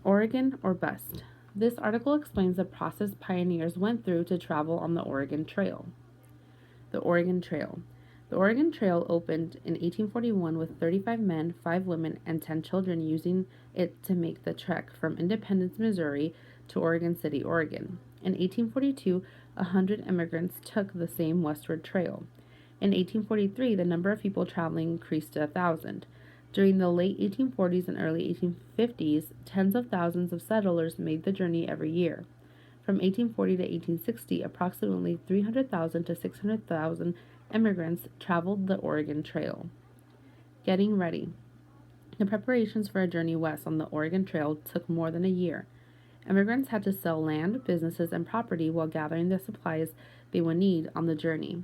Oregon or bust. This article explains the process pioneers went through to travel on the Oregon Trail. The Oregon Trail. The Oregon Trail opened in 1841 with 35 men, 5 women, and 10 children using it to make the trek from Independence, Missouri to Oregon City, Oregon. In 1842, 100 immigrants took the same westward trail. In 1843, the number of people traveling increased to 1,000. During the late 1840s and early 1850s, tens of thousands of settlers made the journey every year. From 1840 to 1860, approximately 300,000 to 600,000 immigrants traveled the Oregon Trail. Getting ready. The preparations for a journey west on the Oregon Trail took more than a year. Immigrants had to sell land, businesses, and property while gathering the supplies they would need on the journey.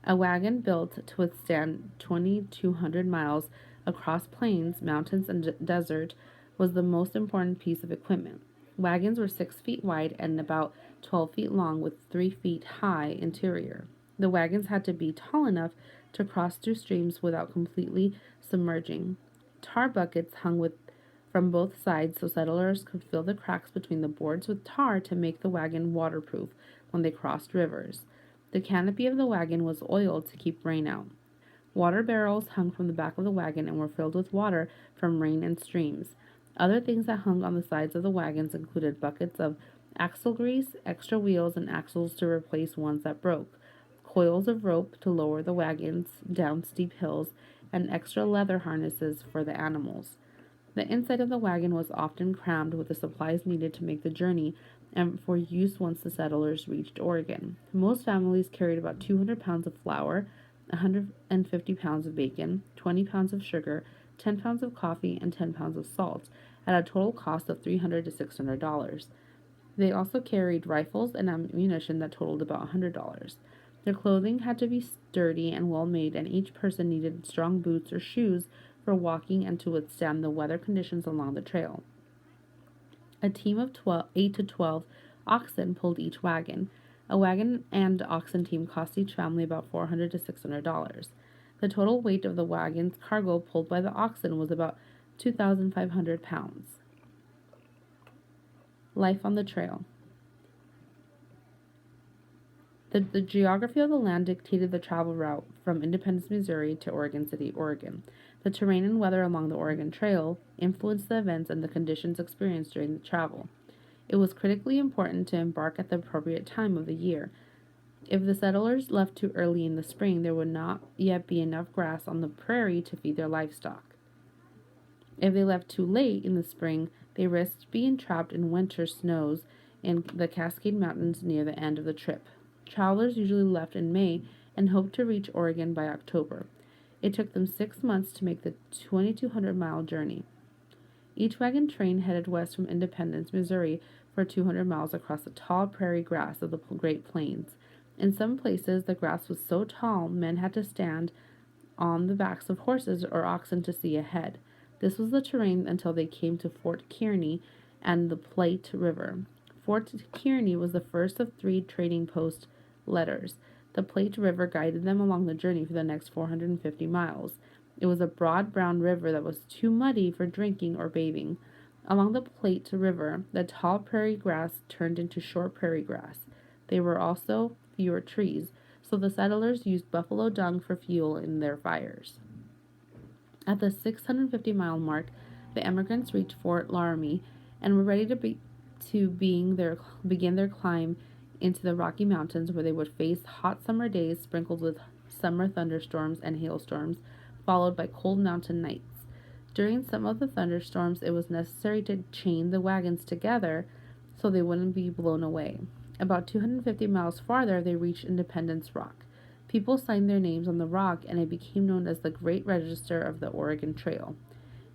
A wagon built to withstand 2,200 miles across plains, mountains, and desert was the most important piece of equipment. Wagons were 6 feet wide and about 12 feet long with 3 feet high interior. The wagons had to be tall enough to cross through streams without completely submerging. Tar buckets hung from both sides so settlers could fill the cracks between the boards with tar to make the wagon waterproof when they crossed rivers. The canopy of the wagon was oiled to keep rain out. Water barrels hung from the back of the wagon and were filled with water from rain and streams. Other things that hung on the sides of the wagons included buckets of axle grease, extra wheels, and axles to replace ones that broke, coils of rope to lower the wagons down steep hills, and extra leather harnesses for the animals. The inside of the wagon was often crammed with the supplies needed to make the journey and for use once the settlers reached Oregon. Most families carried about 200 pounds of flour, 150 pounds of bacon, 20 pounds of sugar, 10 pounds of coffee, and 10 pounds of salt, at a total cost of $300 to $600. They also carried rifles and ammunition that totaled about $100. Their clothing had to be sturdy and well made, and each person needed strong boots or shoes for walking and to withstand the weather conditions along the trail. A team of 8 to 12 oxen pulled each wagon. A wagon and oxen team cost each family about $400 to $600. The total weight of the wagon's cargo pulled by the oxen was about 2,500 pounds. Life on the trail. The geography of the land dictated the travel route from Independence, Missouri to Oregon City, Oregon. The terrain and weather along the Oregon Trail influenced the events and the conditions experienced during the travel. It was critically important to embark at the appropriate time of the year. If the settlers left too early in the spring, there would not yet be enough grass on the prairie to feed their livestock. If they left too late in the spring, they risked being trapped in winter snows in the Cascade Mountains near the end of the trip. Travelers usually left in May and hoped to reach Oregon by October. It took them 6 months to make the 2,200-mile journey. Each wagon train headed west from Independence, Missouri, for 200 miles across the tall prairie grass of the Great Plains. In some places, the grass was so tall men had to stand on the backs of horses or oxen to see ahead. This was the terrain until they came to Fort Kearny and the Platte River. Fort Kearny was the first of 3 trading post letters. The Platte River guided them along the journey for the next 450 miles. It was a broad brown river that was too muddy for drinking or bathing. Along the Platte River, the tall prairie grass turned into short prairie grass. There were also fewer trees, so the settlers used buffalo dung for fuel in their fires. At the 650-mile mark, the emigrants reached Fort Laramie and were ready to begin their climb into the Rocky Mountains, where they would face hot summer days sprinkled with summer thunderstorms and hailstorms, followed by cold mountain nights. During some of the thunderstorms, it was necessary to chain the wagons together so they wouldn't be blown away. About 250 miles farther, they reached Independence Rock. People signed their names on the rock, and it became known as the Great Register of the Oregon Trail.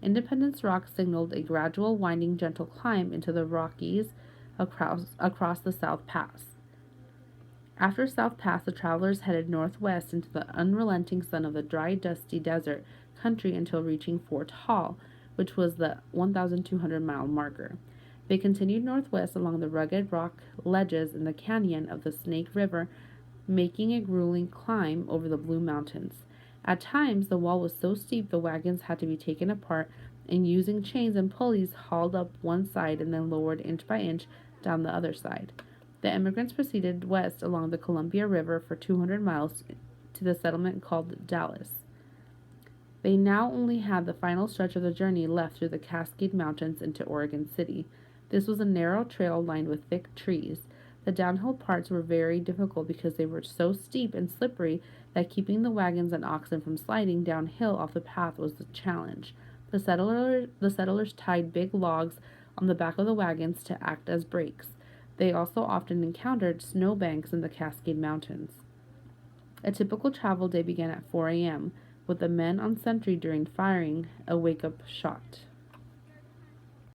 Independence Rock signaled a gradual, winding, gentle climb into the Rockies across the South Pass. After South Pass, the travelers headed northwest into the unrelenting sun of the dry, dusty desert country until reaching Fort Hall, which was the 1,200-mile marker. They continued northwest along the rugged rock ledges in the canyon of the Snake River, making a grueling climb over the Blue Mountains. At times, the wall was so steep the wagons had to be taken apart and using chains and pulleys hauled up one side and then lowered inch by inch down the other side. The immigrants proceeded west along the Columbia River for 200 miles to the settlement called Dallas. They now only had the final stretch of the journey left through the Cascade Mountains into Oregon City. This was a narrow trail lined with thick trees. The downhill parts were very difficult because they were so steep and slippery that keeping the wagons and oxen from sliding downhill off the path was the challenge. The settlers tied big logs on the back of the wagons to act as brakes. They also often encountered snowbanks in the Cascade Mountains. A typical travel day began at 4 a.m., with the men on sentry during firing a wake-up shot.